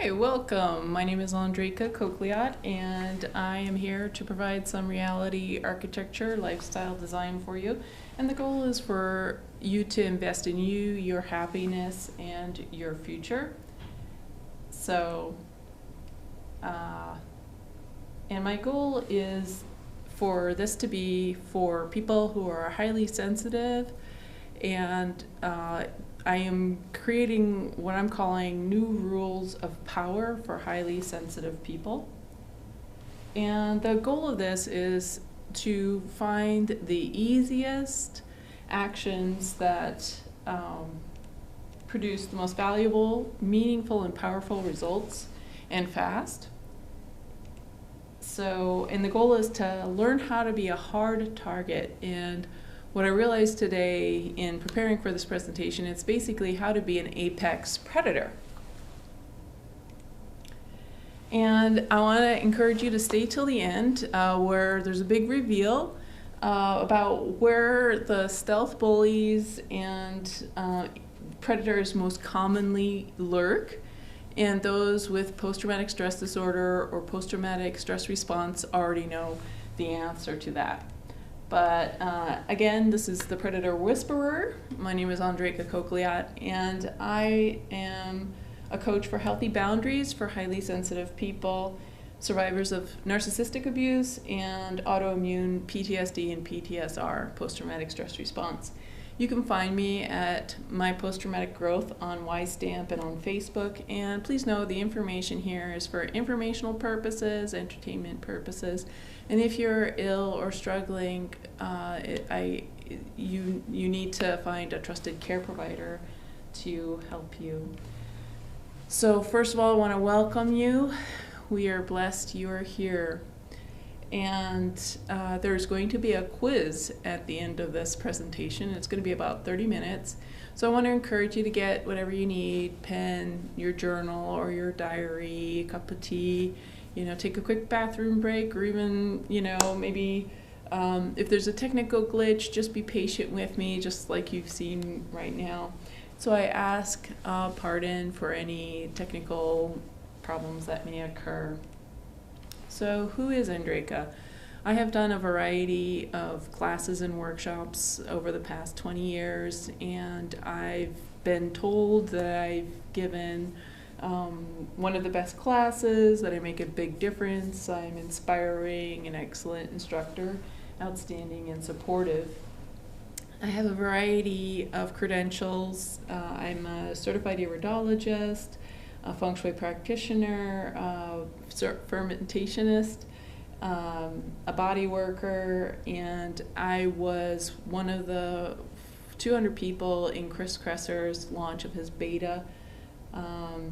Hi, welcome. My name is Andrika Kokliat, and I am here to provide some reality architecture, lifestyle design for you. And the goal is for you to invest in you, your happiness, and your future. So, and my goal is for this to be for people who are highly sensitive, and I am creating what I'm calling new rules of power for highly sensitive people. And the goal of this is to find the easiest actions that produce the most valuable, meaningful, and powerful results, and fast. So, and the goal is to learn how to be a hard target. And what I realized today in preparing for this presentation, it's basically how to be an apex predator. And I want to encourage you to stay till the end, where there's a big reveal about where the stealth bullies and predators most commonly lurk. And those with post-traumatic stress disorder or post-traumatic stress response already know the answer to that. But again, this is the Predator Whisperer. My name is Andrika Kokliat, and I am a coach for healthy boundaries for highly sensitive people, survivors of narcissistic abuse, and autoimmune PTSD and PTSR, post-traumatic stress response. You can find me at My Post-Traumatic Growth on YStamp and on Facebook. And please know the information here is for informational purposes, entertainment purposes. And if you're ill or struggling, you need to find a trusted care provider to help you. So first of all, I want to welcome you. We are blessed you are here. And there's going to be a quiz at the end of this presentation. It's going to be about 30 minutes. So I want to encourage you to get whatever you need, pen, your journal, or your diary, a cup of tea, take a quick bathroom break, or even, maybe if there's a technical glitch, just be patient with me, just like you've seen right now. So I ask pardon for any technical problems that may occur. So who is Andrika? I have done a variety of classes and workshops over the past 20 years, and I've been told that I've given one of the best classes, that I make a big difference, I'm inspiring, an excellent instructor, outstanding and supportive. I have a variety of credentials. I'm a certified iridologist, a feng shui practitioner, fermentationist, a body worker, and I was one of the 200 people in Chris Kresser's launch of his beta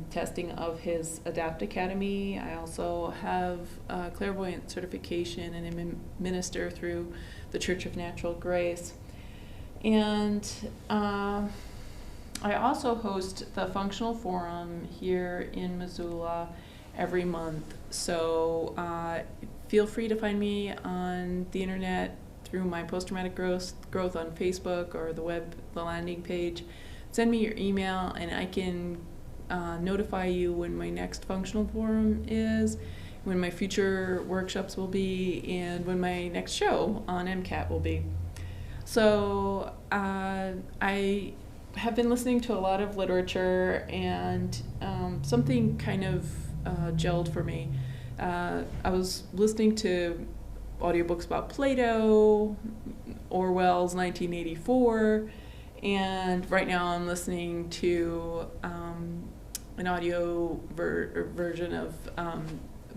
testing of his Adapt Academy. I also have a clairvoyant certification and am a minister through the Church of Natural Grace. And I also host the Functional Forum here in Missoula every month. So feel free to find me on the internet through My Post-Traumatic Growth on Facebook or the landing page. Send me your email and I can notify you when my next Functional Forum is, when my future workshops will be, and when my next show on MCAT will be. So I have been listening to a lot of literature, and something kind of gelled for me. I was listening to audiobooks about Plato, Orwell's 1984, and right now I'm listening to an audio version of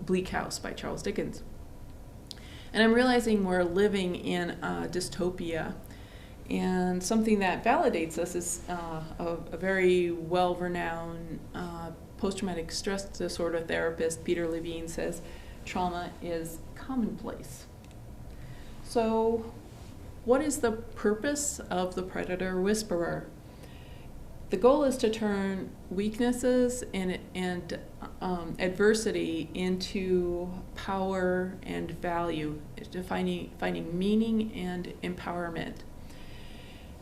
Bleak House by Charles Dickens. And I'm realizing we're living in a dystopia. And something that validates this is a very well-renowned post-traumatic stress disorder therapist, Peter Levine, says trauma is commonplace. So what is the purpose of the Predator Whisperer? The goal is to turn weaknesses and adversity into power and value, to finding meaning and empowerment.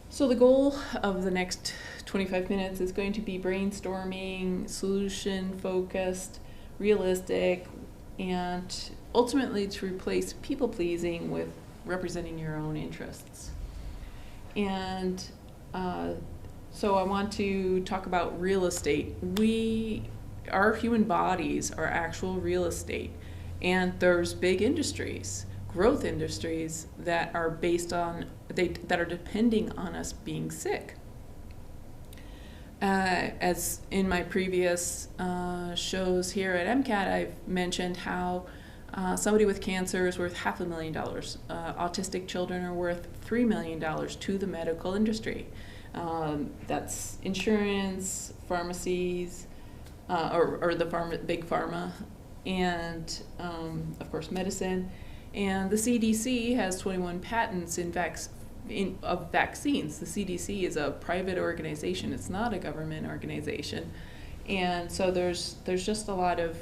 So the goal of the next 25 minutes is going to be brainstorming, solution focused, realistic, and ultimately to replace people pleasing with representing your own interests. And so I want to talk about real estate. Our human bodies are actual real estate, and there's big industries, growth industries that are based on that are depending on us being sick. As in my previous shows here at MCAT, I've mentioned how somebody with cancer is worth $500,000. Autistic children are worth $3 million to the medical industry. That's insurance, pharmacies, or the big pharma, and of course medicine. And the CDC has 21 patents of vaccines. The CDC is a private organization. It's not a government organization. And so there's just a lot of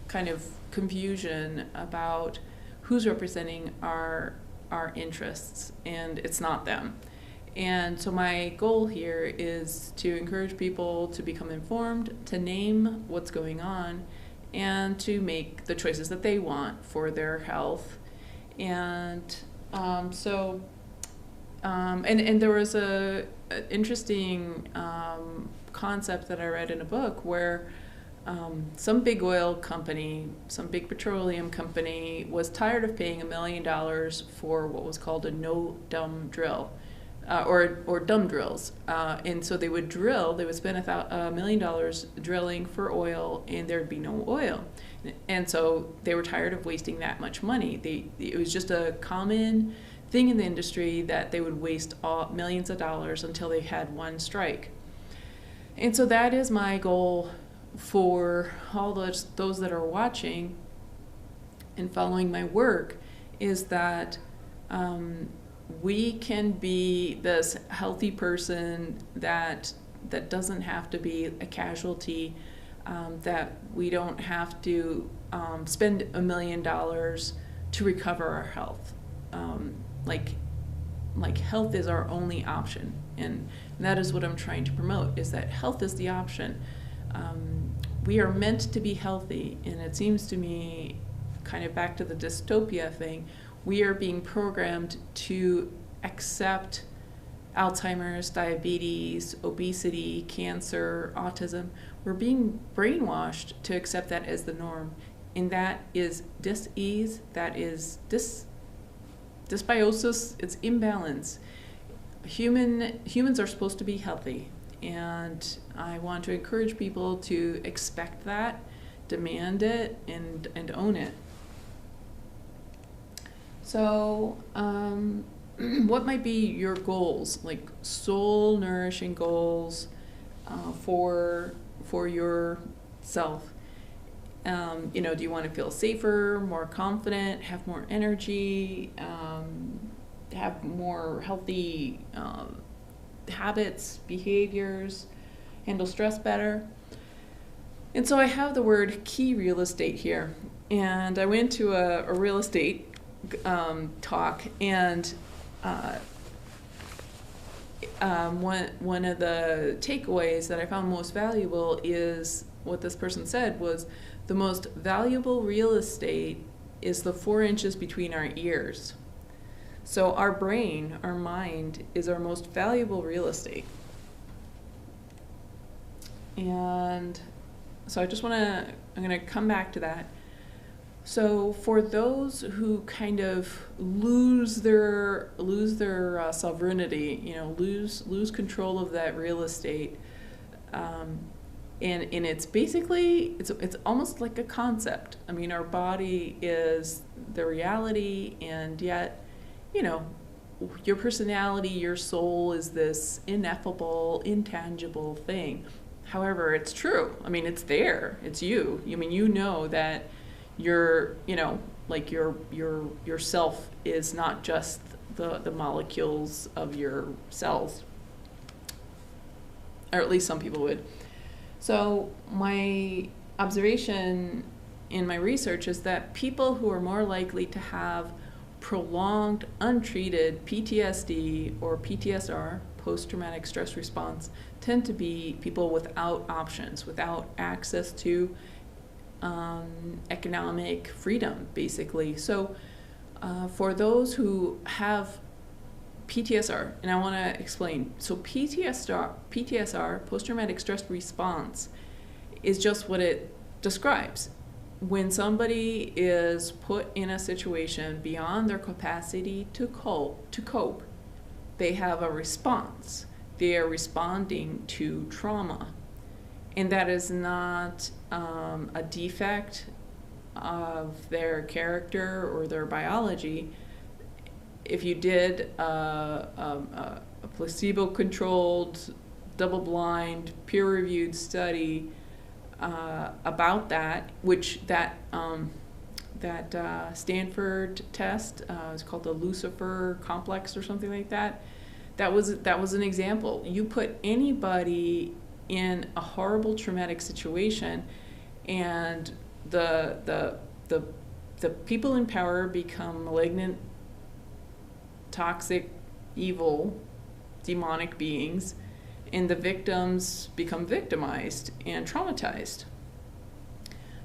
kind of confusion about who's representing our interests, and it's not them. And so my goal here is to encourage people to become informed, to name what's going on, and to make the choices that they want for their health. And and there was an interesting concept that I read in a book where some big oil company, some big petroleum company was tired of paying $1 million for what was called a no-dumb drill. Or dumb drills, and so they would spend $1 million drilling for oil, and there'd be no oil, and so they were tired of wasting that much money. It was just a common thing in the industry that they would waste millions of dollars until they had one strike. And so that is my goal for all those that are watching and following my work, is that we can be this healthy person that doesn't have to be a casualty, that we don't have to spend $1 million to recover our health. Like health is our only option, and that is what I'm trying to promote, is that health is the option. We are meant to be healthy, and it seems to me, kind of back to the dystopia thing, we are being programmed to accept Alzheimer's, diabetes, obesity, cancer, autism. We're being brainwashed to accept that as the norm. And that is dis-ease, that is dysbiosis, it's imbalance. Humans are supposed to be healthy, and I want to encourage people to expect that, demand it, and own it. So, what might be your goals, like soul nourishing goals for yourself? Do you want to feel safer, more confident, have more energy, have more healthy habits, behaviors, handle stress better? And so I have the word key real estate here, and I went to a real estate talk, and one of the takeaways that I found most valuable is what this person said was, the most valuable real estate is the 4 inches between our ears. So our brain, our mind, is our most valuable real estate. And so I'm going to come back to that. So for those who kind of lose their sovereignty, lose control of that real estate, and it's basically it's almost like a concept. I mean, our body is the reality, and yet, your personality, your soul is this ineffable, intangible thing. However, it's true. I mean, it's there. It's you. I mean, that your self is not just the molecules of your cells, or at least some people would. So my observation in my research is that people who are more likely to have prolonged untreated PTSD or PTSR, post-traumatic stress response tend to be people without options, without access to economic freedom, basically. So for those who have PTSR, and I want to explain. So PTSR, post-traumatic stress response, is just what it describes. When somebody is put in a situation beyond their capacity to cope, they have a response. They are responding to trauma. And that is not a defect of their character or their biology. If you did a placebo-controlled, double-blind, peer-reviewed study about that, which that Stanford test is called the Lucifer complex or something like that. That was an example. You put anybody in a horrible traumatic situation, and the people in power become malignant, toxic, evil, demonic beings, and the victims become victimized and traumatized.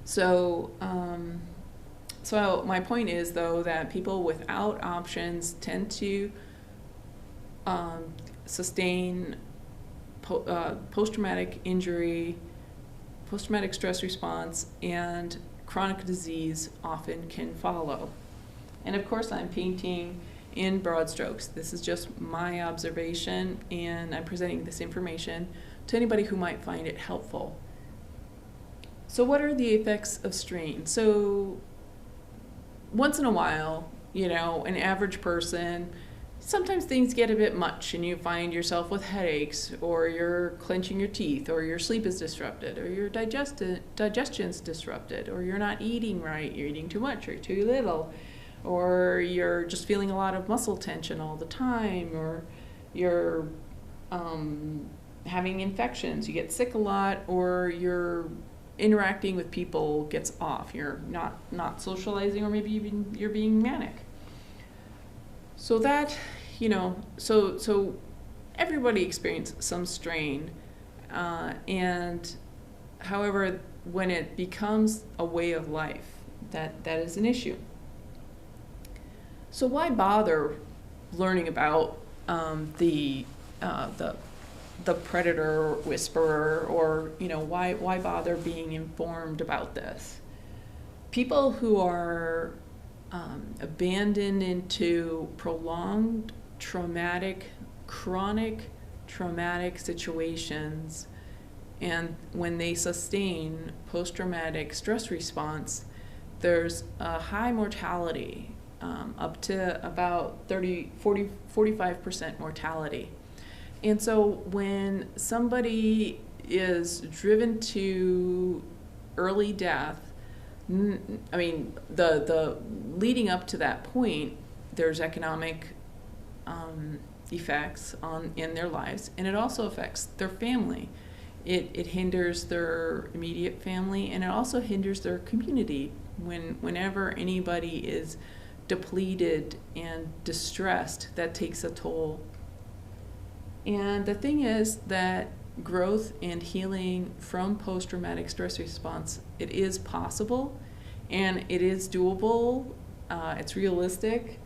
So, so my point is, though, that people without options tend to sustain post-traumatic injury, post-traumatic stress response, and chronic disease often can follow. And of course, I'm painting in broad strokes. This is just my observation, and I'm presenting this information to anybody who might find it helpful. So what are the effects of strain? So once in a while, an average person, sometimes things get a bit much and you find yourself with headaches, or you're clenching your teeth, or your sleep is disrupted, or your digestion's disrupted, or you're not eating right, you're eating too much or too little, or you're just feeling a lot of muscle tension all the time, or you're having infections, you get sick a lot, or you're interacting with people gets off, you're not socializing, or maybe even you're being manic. So that, so everybody experiences some strain, and however, when it becomes a way of life, that is an issue. So why bother learning about the predator whisperer, or why bother being informed about this? People who are abandoned into prolonged chronic traumatic situations, and when they sustain post-traumatic stress response, there's a high mortality, up to about 45% mortality. And so when somebody is driven to early death, the leading up to that point, there's economic effects in their lives, and it also affects their family. It hinders their immediate family, and it also hinders their community. Whenever anybody is depleted and distressed, that takes a toll. And the thing is that growth and healing from post-traumatic stress response, it is possible, and it is doable, it's realistic,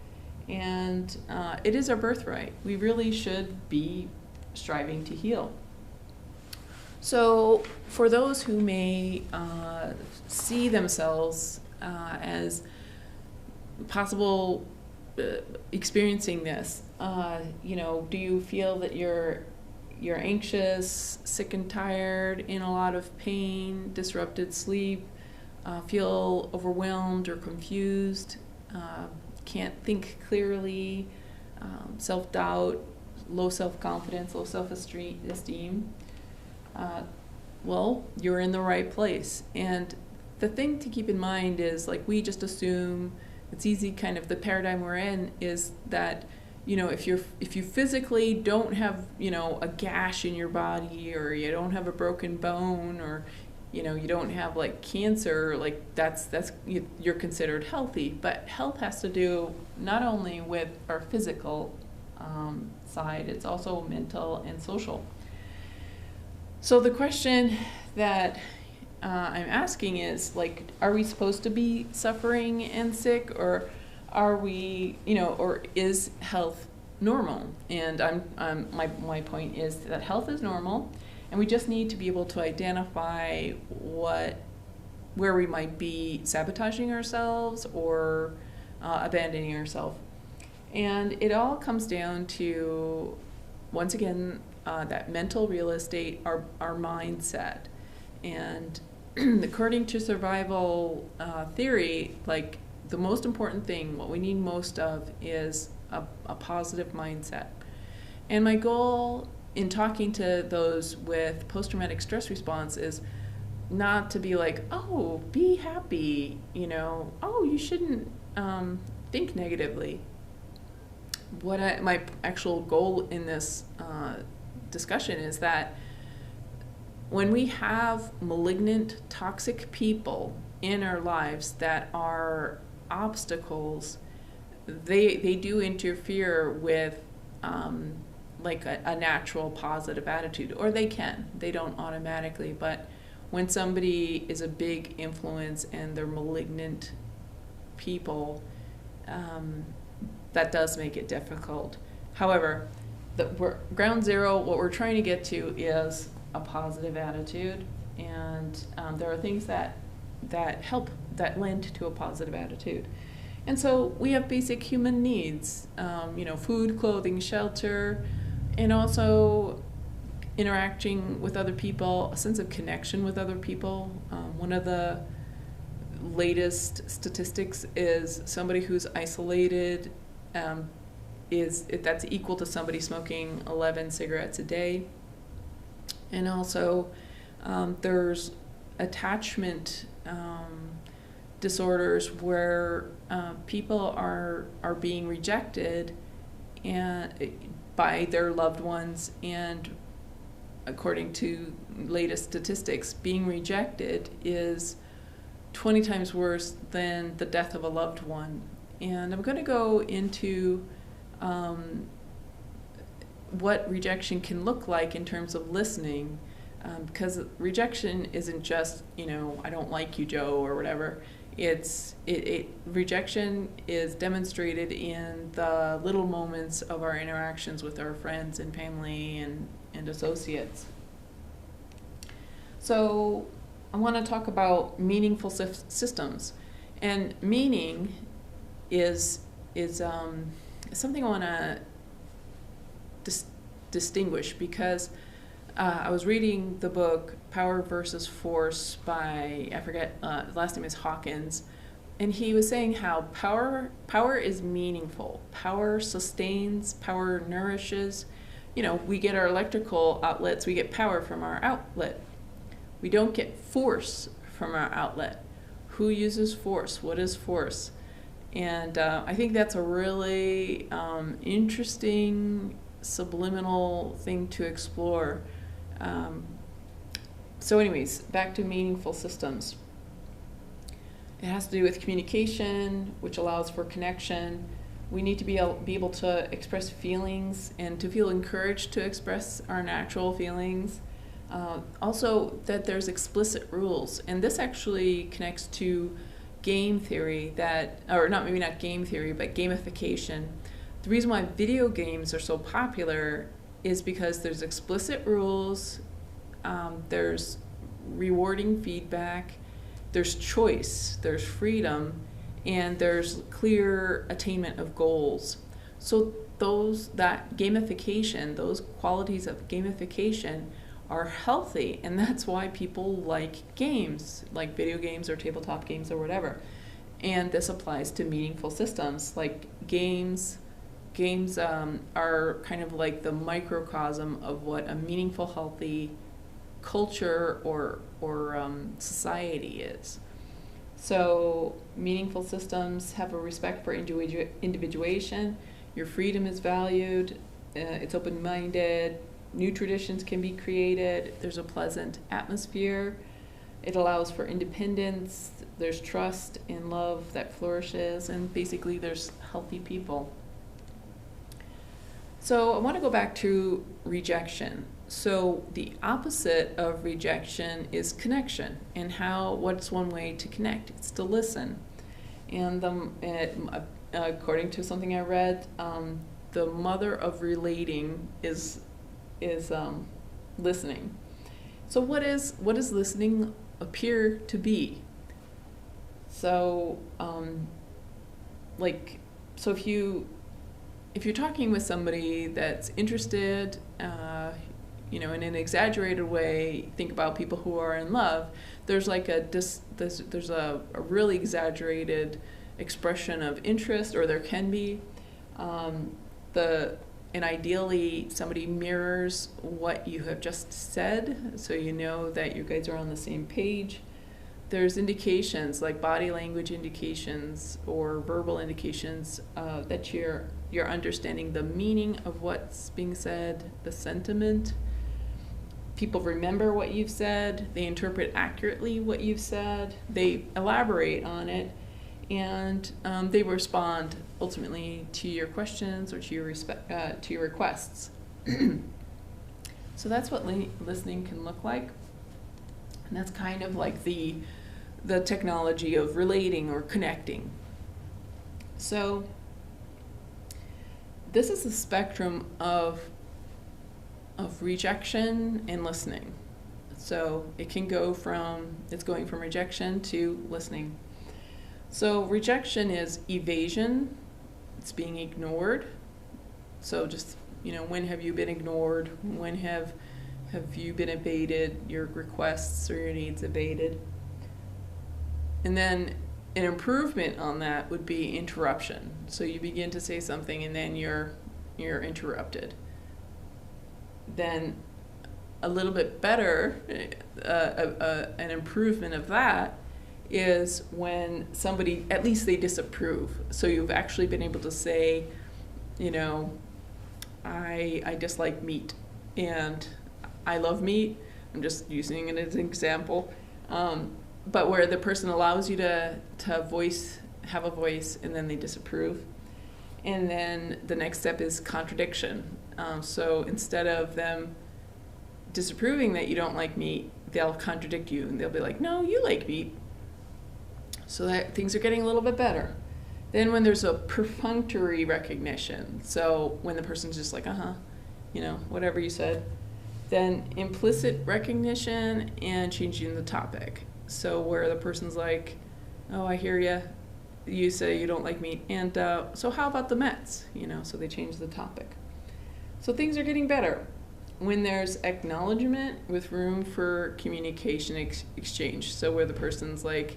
and it is our birthright. We really should be striving to heal. So for those who may see themselves as possible experiencing this, do you feel that you're anxious, sick and tired, in a lot of pain, disrupted sleep, feel overwhelmed or confused, can't think clearly, self-doubt, low self-confidence, low self-esteem? Well, you're in the right place. And the thing to keep in mind is, we just assume it's easy, kind of the paradigm we're in is that, if you physically don't have, a gash in your body, or you don't have a broken bone, or, you don't have cancer, you're considered healthy. But health has to do not only with our physical side. It's also mental and social. So the question that I'm asking is, like, are we supposed to be suffering and sick, or are we, or is health normal? And my point is that health is normal, and we just need to be able to identify where we might be sabotaging ourselves or abandoning ourselves. And it all comes down to, once again, that mental real estate, our mindset. And according to survival theory, like, the most important thing, what we need most of, is a positive mindset. And my goal in talking to those with post-traumatic stress response is not to be like, oh, be happy, oh, you shouldn't think negatively. My actual goal in this discussion is that when we have malignant, toxic people in our lives that are obstacles, they do interfere with like a natural positive attitude, or they don't automatically, but when somebody is a big influence and they're malignant people, that does make it difficult. However, ground zero, what we're trying to get to is a positive attitude, and there are things that help, that lend to a positive attitude. And so we have basic human needs, food, clothing, shelter, and also interacting with other people, a sense of connection with other people. One of the latest statistics is somebody who's isolated that's equal to somebody smoking 11 cigarettes a day. And also there's attachment disorders where people are being rejected by their loved ones, and according to latest statistics, being rejected is 20 times worse than the death of a loved one. And I'm going to go into what rejection can look like in terms of listening, because rejection isn't just, I don't like you, Joe, or whatever. Rejection is demonstrated in the little moments of our interactions with our friends and family and associates. So I want to talk about meaningful systems. And meaning is something I want to distinguish, because I was reading the book Power versus Force by, I forget, last name is Hawkins, and he was saying how power is meaningful. Power sustains, power nourishes. We get our electrical outlets, we get power from our outlet. We don't get force from our outlet. Who uses force? What is force? And I think that's a really interesting subliminal thing to explore. So anyways, back to meaningful systems. It has to do with communication, which allows for connection. We need to be able to express feelings and to feel encouraged to express our natural feelings. Also, that there's explicit rules. And this actually connects to game theory, maybe not game theory, but gamification. The reason why video games are so popular is because there's explicit rules, there's rewarding feedback, there's choice, there's freedom, and there's clear attainment of goals. So that gamification, those qualities of gamification are healthy, and that's why people like games, like video games or tabletop games or whatever. And this applies to meaningful systems. Like games are kind of like the microcosm of what a meaningful, healthy culture or society is. So meaningful systems have a respect for individuation. Your freedom is valued. It's open-minded. New traditions can be created. There's a pleasant atmosphere. It allows for independence. There's trust and love that flourishes, and basically there's healthy people. So I want to go back to rejection. So the opposite of rejection is connection, and what's one way to connect? It's to listen. And according to something I read, the mother of relating is listening. So what is listening appear to be? So so if you're talking with somebody that's interested, in an exaggerated way, think about people who are in love. There's like there's a really exaggerated expression of interest, or there can be. And ideally, somebody mirrors what you have just said, so you know that you guys are on the same page. There's indications like body language indications or verbal indications that you're understanding the meaning of what's being said, the sentiment. People remember what you've said, they interpret accurately what you've said, they elaborate on it, and they respond ultimately to your questions or to your requests. So that's what listening can look like, and that's kind of like the technology of relating or connecting. So this is the spectrum of rejection and listening. So it's going from rejection to listening. So rejection is evasion. It's being ignored. So just, when have you been ignored? When have you been evaded, your requests or your needs evaded? And then an improvement on that would be interruption. So you begin to say something and then you're interrupted. Then a little bit better, an improvement of that is when somebody, at least they disapprove. So you've actually been able to say, I dislike meat and I love meat. I'm just using it as an example. But where the person allows you to have a voice, and then they disapprove. And then the next step is contradiction. So instead of them disapproving that you don't like meat, they'll contradict you, and they'll be like, no, you like meat. So that things are getting a little bit better. Then when there's a perfunctory recognition, so when the person's just like, whatever you said, then implicit recognition and changing the topic. So where the person's like, oh, I hear you. You say you don't like meat, and so how about the Mets? So they change the topic. So things are getting better when there's acknowledgement with room for communication exchange. So where the person's like,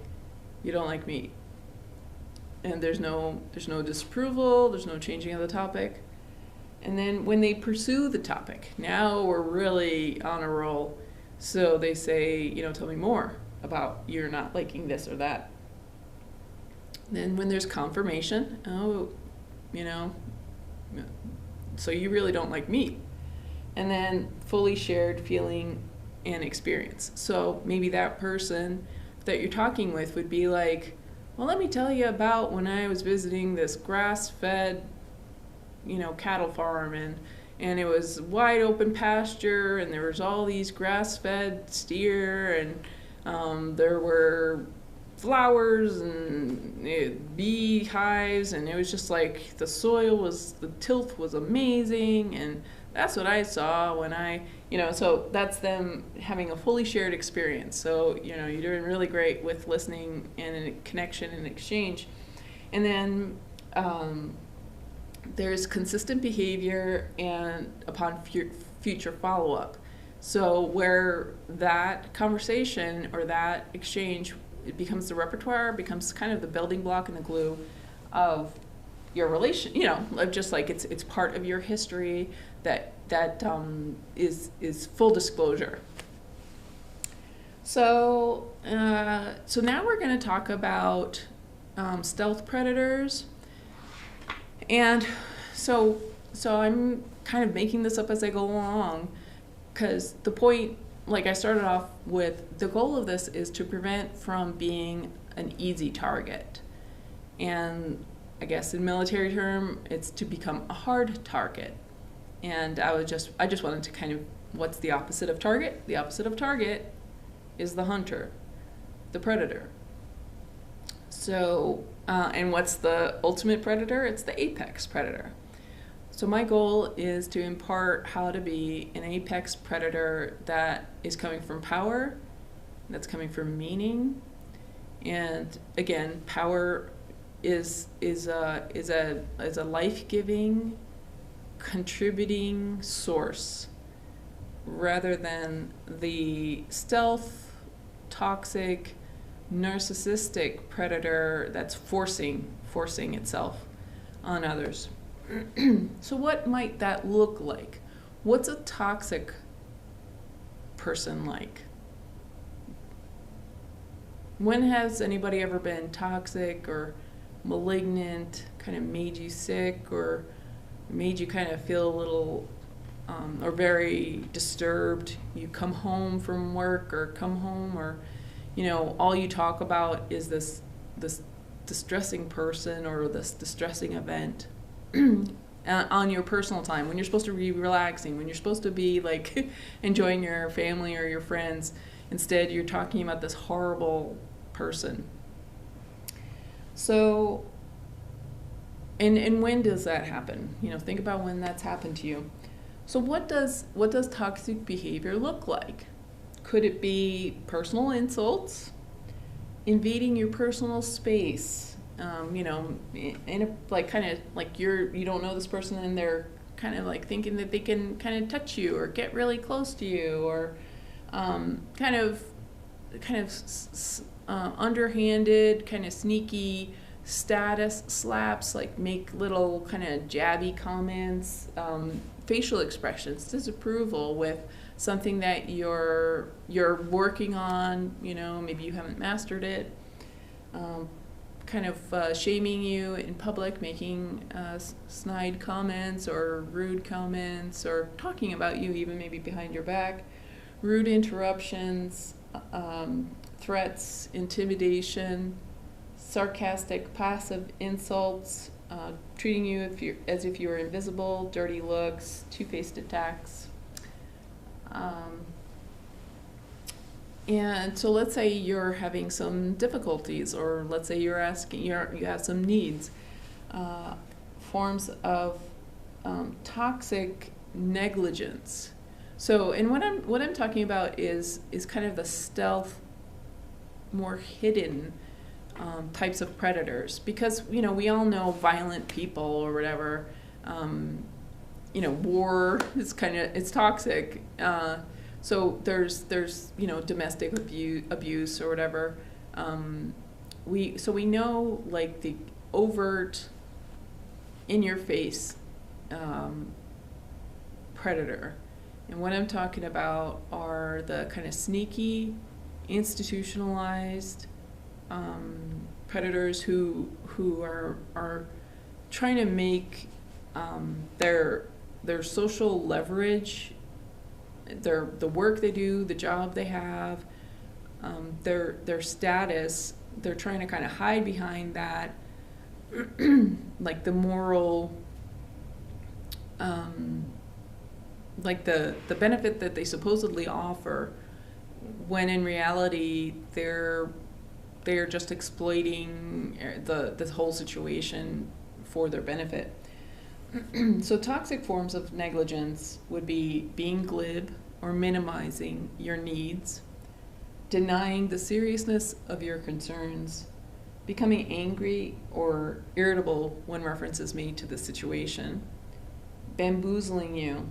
you don't like meat, and there's no disapproval, there's no changing of the topic. And then when they pursue the topic, now we're really on a roll. So they say, tell me more about you're not liking this or that. Then when there's confirmation, so you really don't like meat. And then fully shared feeling and experience. So maybe that person that you're talking with would be like, well, let me tell you about when I was visiting this grass-fed, cattle farm, and it was wide open pasture, and there was all these grass-fed steer, and there were flowers and bee hives, and it was just like the tilth was amazing, and that's what I saw when so that's them having a fully shared experience. So, you're doing really great with listening and connection and exchange. And then there's consistent behavior and upon future follow-up. So where that conversation or that exchange, it becomes the repertoire, becomes kind of the building block and the glue of your relation, just like it's part of your history that is full disclosure. So now we're going to talk about stealth predators, and so I'm kind of making this up as I go along, because the point, like I started off with, the goal of this is to prevent from being an easy target, and I guess in military term, it's to become a hard target. And I just wanted to kind of, what's the opposite of target? The opposite of target is the hunter, the predator. So, and what's the ultimate predator? It's the apex predator. So my goal is to impart how to be an apex predator that is coming from power, that's coming from meaning, and again, power is a life-giving, contributing source, rather than the stealth, toxic, narcissistic predator that's forcing itself on others. So what might that look like? What's a toxic person like? When has anybody ever been toxic or malignant, kind of made you sick, or made you kind of feel a little or very disturbed? You come home from work or come home, or all you talk about is this distressing person or this distressing event on your personal time, when you're supposed to be relaxing, when you're supposed to be like enjoying your family or your friends. Instead, you're talking about this horrible person. So, and when does that happen? Think about when that's happened to you. So what does toxic behavior look like? Could it be personal insults, invading your personal space? In a like kind of like you don't know this person and they're kind of like thinking that they can kind of touch you or get really close to you, or kind of underhanded, kind of sneaky status slaps, like make little kind of jabby comments, facial expressions, disapproval with something that you're working on. Maybe you haven't mastered it. Kind of shaming you in public, making snide comments or rude comments, or talking about you even maybe behind your back, rude interruptions, threats, intimidation, sarcastic, passive insults, treating you as if you were invisible, dirty looks, two-faced attacks. And so let's say you're having some difficulties, or let's say you have some needs. Forms of toxic negligence. So, and what I'm talking about is kind of the stealth, more hidden types of predators, because we all know violent people or whatever. War is it's toxic. So there's domestic abuse or whatever. We know like the overt, in your face predator, and what I'm talking about are the kind of sneaky, institutionalized predators who are trying to make their social leverage, the work they do, the job they have, their status, they're trying to kind of hide behind that, like the moral, like the benefit that they supposedly offer, when in reality they're just exploiting the whole situation for their benefit. So toxic forms of negligence would be being glib or minimizing your needs, denying the seriousness of your concerns, becoming angry or irritable when reference is made to the situation, bamboozling you,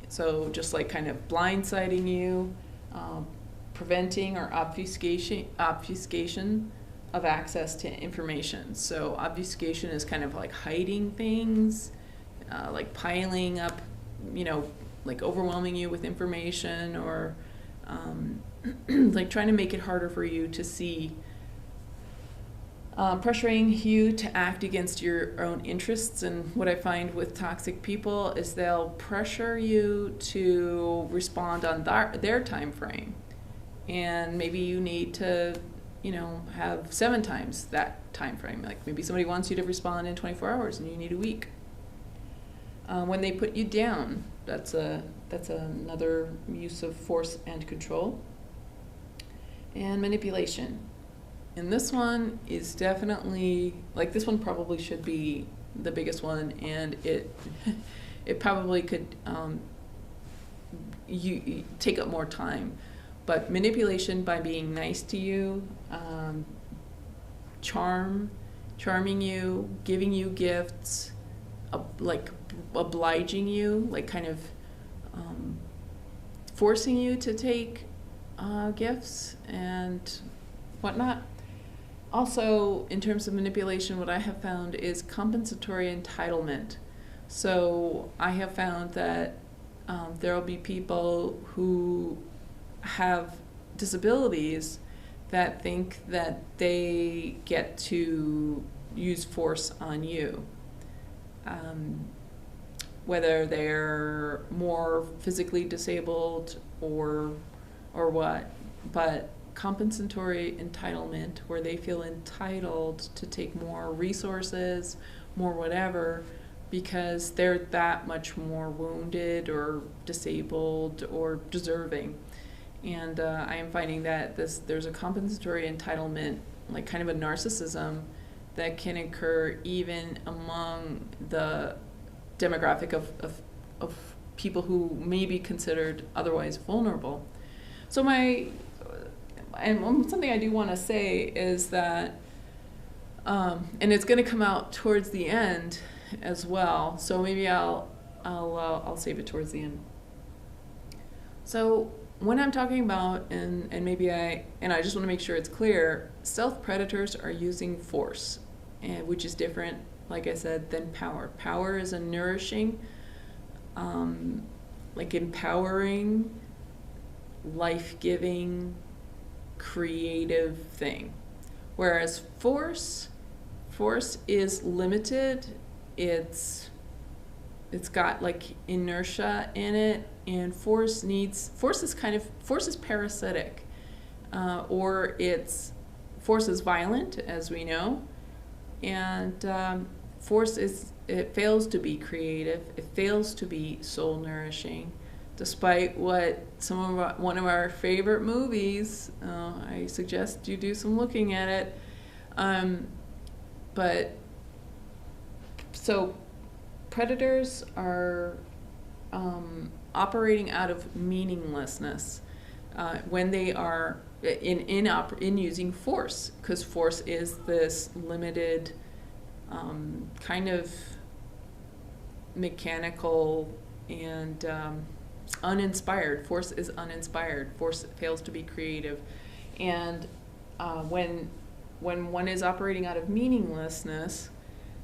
so just like kind of blindsiding you, preventing or obfuscation of access to information. So obfuscation is kind of like hiding things, like piling up, like overwhelming you with information, or like trying to make it harder for you to see, pressuring you to act against your own interests. And what I find with toxic people is they'll pressure you to respond on their time frame, and maybe you need to have 7 times that time frame. Like maybe somebody wants you to respond in 24 hours and you need a week. When they put you down, that's another use of force and control. And manipulation. And this one is definitely, like, this one probably should be the biggest one, and it probably could you take up more time. But manipulation by being nice to you, charming you, giving you gifts, like obliging you, like kind of forcing you to take gifts and whatnot. Also, in terms of manipulation, what I have found is compensatory entitlement. So I have found that there will be people who have disabilities that think that they get to use force on you. Whether they're more physically disabled or what, but compensatory entitlement, where they feel entitled to take more resources, more whatever, because they're that much more wounded or disabled or deserving. And I am finding that there's a compensatory entitlement, like kind of a narcissism, that can occur even among the demographic of people who may be considered otherwise vulnerable. So something I do want to say is that, and it's going to come out towards the end as well, so maybe I'll save it towards the end. So when I'm talking about, and I just want to make sure it's clear, stealth predators are using force, which is different, like I said, than power. Power is a nourishing, like empowering, life-giving, creative thing. Whereas force is limited. It's got like inertia in it, and force is parasitic, or force is violent, as we know, and it fails to be creative. It fails to be soul nourishing, despite what one of our favorite movies. I suggest you do some looking at it. So predators are operating out of meaninglessness when they are in using force, because force is this limited kind of mechanical and uninspired. Force is uninspired. Force fails to be creative. And when one is operating out of meaninglessness,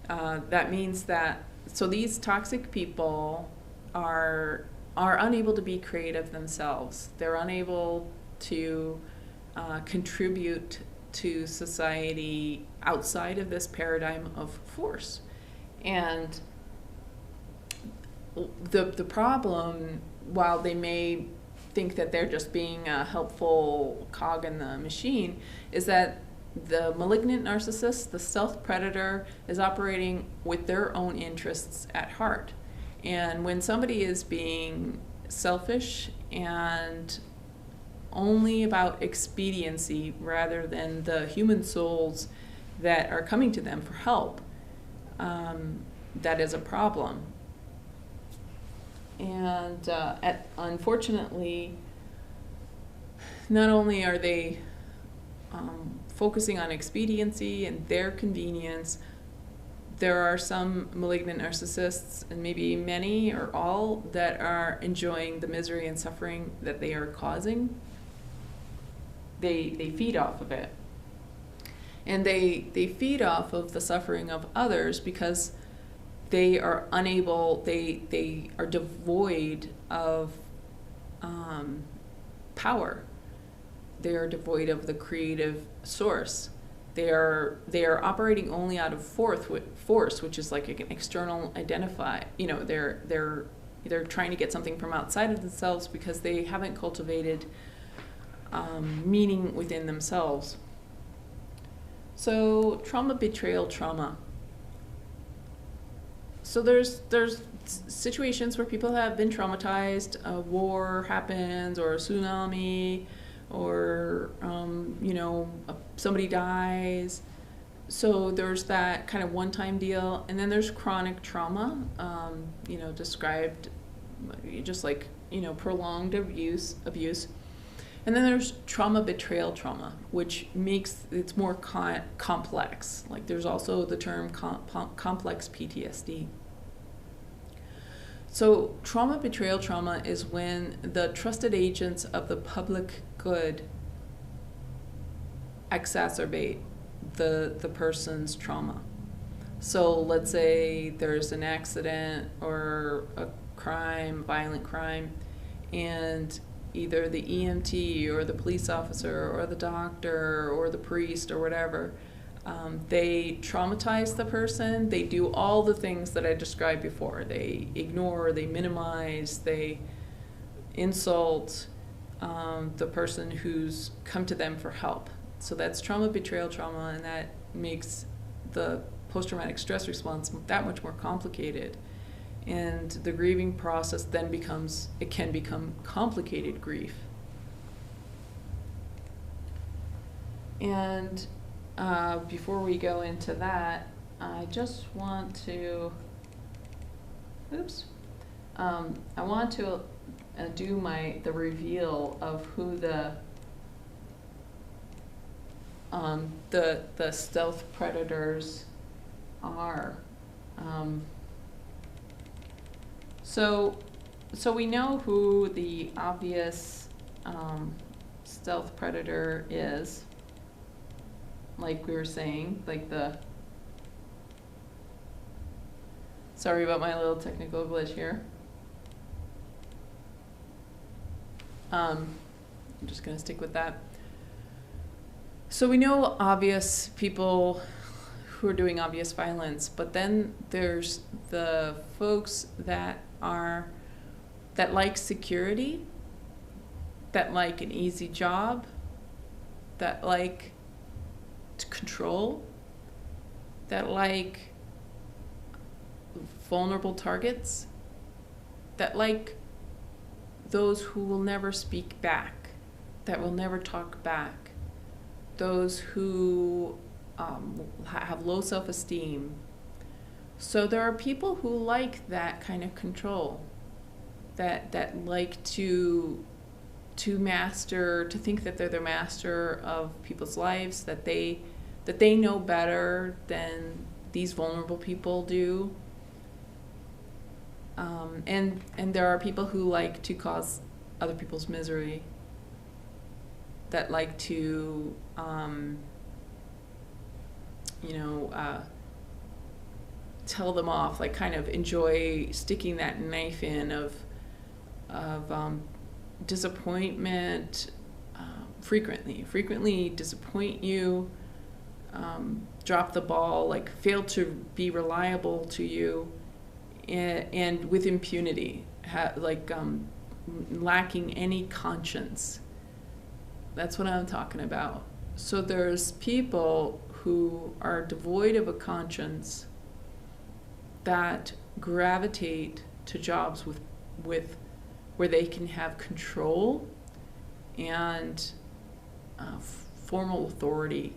that means that, so these toxic people are unable to be creative themselves. They're unable to contribute to society outside of this paradigm of force. And the problem, while they may think that they're just being a helpful cog in the machine, is that the malignant narcissist, the stealth predator, is operating with their own interests at heart. And when somebody is being selfish and only about expediency rather than the human souls that are coming to them for help, that is a problem. And unfortunately, not only are they focusing on expediency and their convenience, there are some malignant narcissists, and maybe many or all, that are enjoying the misery and suffering that they are causing. They feed off of it. And they feed off of the suffering of others because they are unable, they are devoid of power. They are devoid of the creative source. They are operating only out of force, which is like an external identify. You know, they're trying to get something from outside of themselves because they haven't cultivated meaning within themselves. So trauma, betrayal, trauma. So there's situations where people have been traumatized, a war happens, or a tsunami, or somebody dies. So there's that kind of one-time deal, and then there's chronic trauma, described just like prolonged abuse, and then there's betrayal trauma, which makes it's more complex. Like there's also the term complex PTSD. So betrayal trauma is when the trusted agents of the public good exacerbate the person's trauma. So let's say there's an accident or a crime, violent crime, and either the EMT or the police officer or the doctor or the priest or whatever, they traumatize the person. They do all the things that I described before. They ignore, they minimize, they insult the person who's come to them for help. So that's betrayal trauma, and that makes the post-traumatic stress response that much more complicated. And the grieving process then can become complicated grief. And before we go into that, I just want to, I want to do the reveal of who the stealth predators are. So we know who the obvious stealth predator is, like we were saying, sorry about my little technical glitch here. I'm just going to stick with that. So we know obvious people who are doing obvious violence, but then there's the folks that like security, that like an easy job, that like to control, that like vulnerable targets, that like those who will never speak back, that will never talk back, those who have low self-esteem. So there are people who like that kind of control, that like to master, to think that they're the master of people's lives, that they know better than these vulnerable people do. And there are people who like to cause other people's misery, that like to tell them off, like kind of enjoy sticking that knife in of disappointment, frequently disappoint you, drop the ball, like fail to be reliable to you, and with impunity, lacking any conscience. That's what I'm talking about. So there's people who are devoid of a conscience that gravitate to jobs with where they can have control and formal authority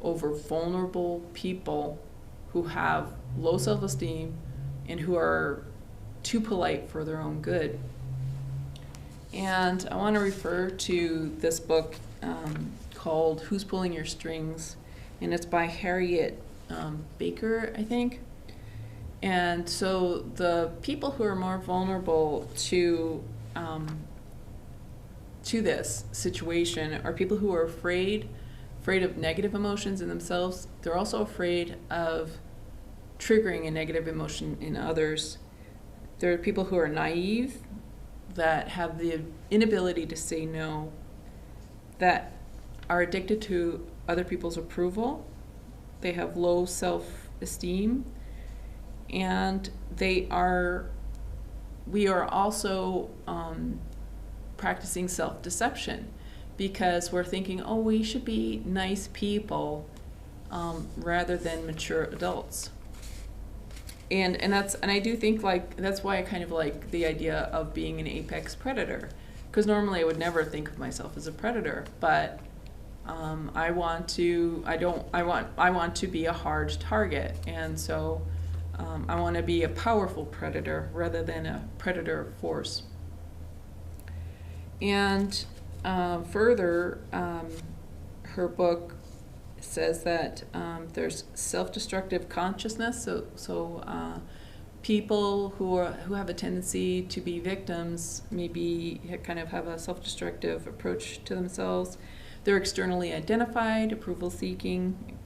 over vulnerable people who have low self-esteem and who are too polite for their own good. And I want to refer to this book called Who's Pulling Your Strings? And it's by Harriet Baker, I think. And so the people who are more vulnerable to this situation are people who are afraid of negative emotions in themselves. They're also afraid of triggering a negative emotion in others. There are people who are naive, that have the inability to say no, that are addicted to other people's approval. They have low self-esteem, and we are also practicing self-deception, because we're thinking, oh, we should be nice people rather than mature adults. and I do think like that's why I kind of like the idea of being an apex predator, because normally I would never think of myself as a predator, but I want to be a hard target, and so I want to be a powerful predator rather than a predator force. And further, her book says that there's self-destructive consciousness. So people who have a tendency to be victims maybe kind of have a self-destructive approach to themselves. They're externally identified, approval-seeking,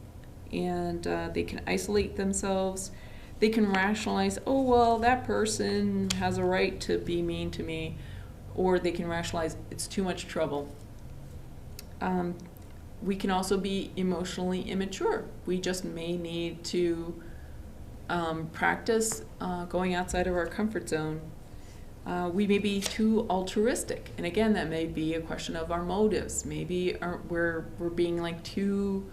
and they can isolate themselves. They can rationalize, oh, well, that person has a right to be mean to me, or they can rationalize, it's too much trouble. We can also be emotionally immature. We just may need to practice going outside of our comfort zone. We may be too altruistic, and again, that may be a question of our motives. Maybe we're being like too,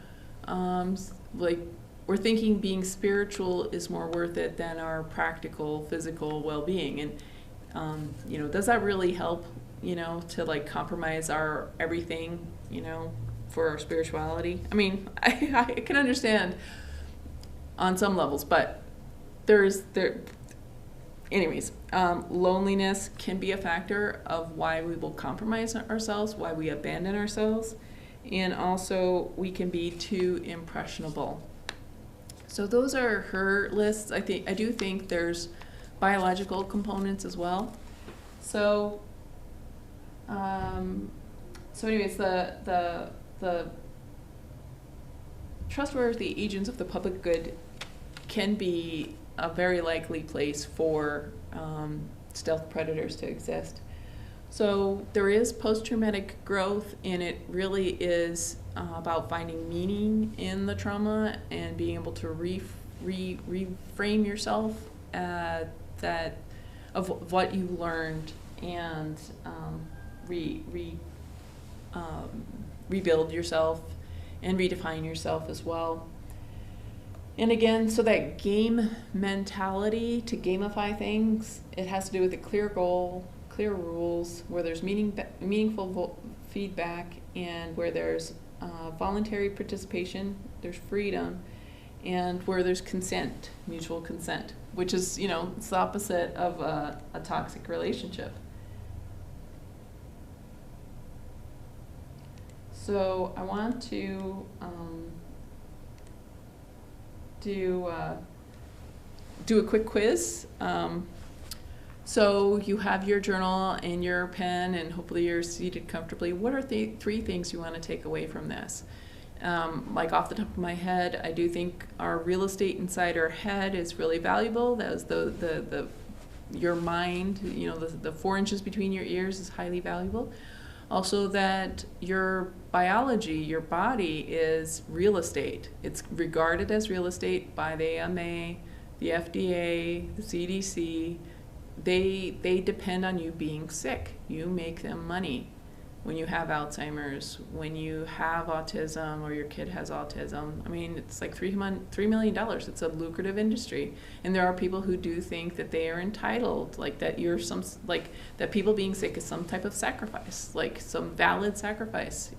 like we're thinking being spiritual is more worth it than our practical physical well-being, and does that really help? To like compromise our everything, for our spirituality. I mean, I can understand on some levels, but anyways, loneliness can be a factor of why we will compromise ourselves, why we abandon ourselves, and also we can be too impressionable. So those are her lists. I do think there's biological components as well. So anyways, the trustworthy agents of the public good can be a very likely place for stealth predators to exist. So there is post-traumatic growth, and it really is about finding meaning in the trauma and being able to reframe yourself of what you learned, and rebuild yourself and redefine yourself as well. And again, so that game mentality, to gamify things, it has to do with a clear goal, clear rules, where there's meaningful feedback, and where there's voluntary participation, there's freedom, and where there's consent, mutual consent, which is, it's the opposite of a toxic relationship. So I want to do a quick quiz. So you have your journal and your pen, and hopefully you're seated comfortably. What are the 3 things you want to take away from this? Like off the top of my head, I do think our real estate inside our head is really valuable. That was your mind, the 4 inches between your ears is highly valuable. Also, that your biology, your body, is real estate. It's regarded as real estate by the AMA, the FDA, the CDC. They depend on you being sick. You make them money when you have Alzheimer's, when you have autism, or your kid has autism. I mean, it's like $3 million. It's a lucrative industry. And there are people who do think that they are entitled, like that that people being sick is some type of sacrifice, like some valid sacrifice.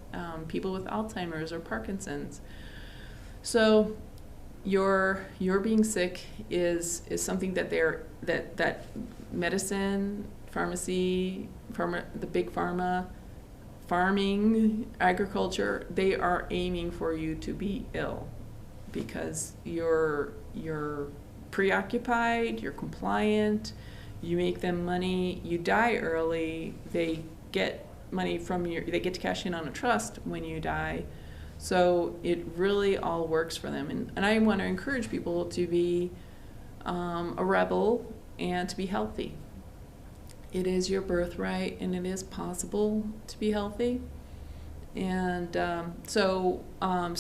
People with Alzheimer's or Parkinson's. So your being sick is something that that medicine, pharmacy, the big pharma, farming, agriculture, they are aiming for you to be ill, because you're preoccupied, you're compliant, you make them money, you die early, they get money they get to cash in on a trust when you die. So it really all works for them. And I want to encourage people to be a rebel and to be healthy. It is your birthright, and it is possible to be healthy. And so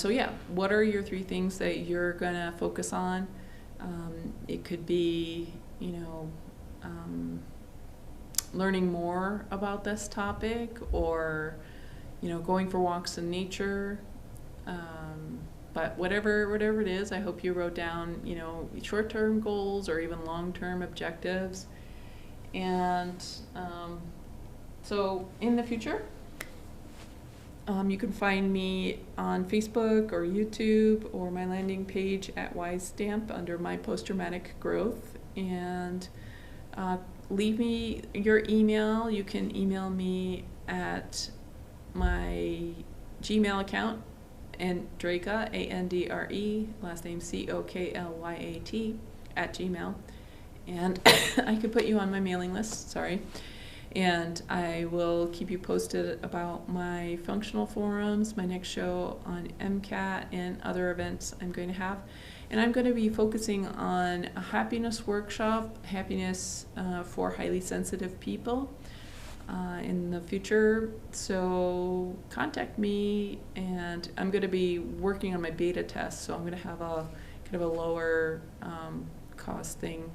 yeah, what are your 3 things that you're gonna focus on? It could be, learning more about this topic, or, going for walks in nature, But whatever it is, I hope you wrote down, short-term goals or even long-term objectives. And so in the future, you can find me on Facebook or YouTube or my landing page at WiseStamp under my post-traumatic growth. And leave me your email. You can email me at my Gmail account, Andreka, A-N-D-R-E, last name C-O-K-L-Y-A-T, at Gmail. And I could put you on my mailing list, sorry. And I will keep you posted about my functional forums, my next show on MCAT, and other events I'm going to have. And I'm going to be focusing on a happiness workshop, happiness for highly sensitive people in the future. So contact me, and I'm going to be working on my beta test, so I'm going to have a kind of a lower cost thing.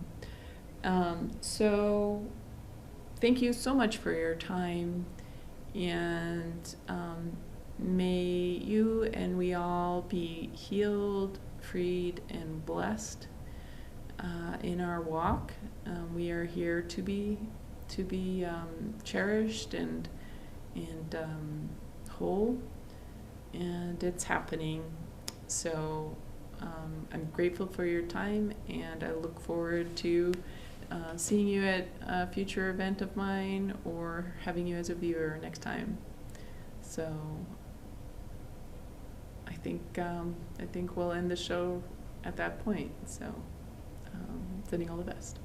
So thank you so much for your time, and may you and we all be healed, freed, and blessed in our walk. We are here to be cherished and whole, and it's happening. So I'm grateful for your time, and I look forward to seeing you at a future event of mine or having you as a viewer next time. So I think we'll end the show at that point. So sending all the best.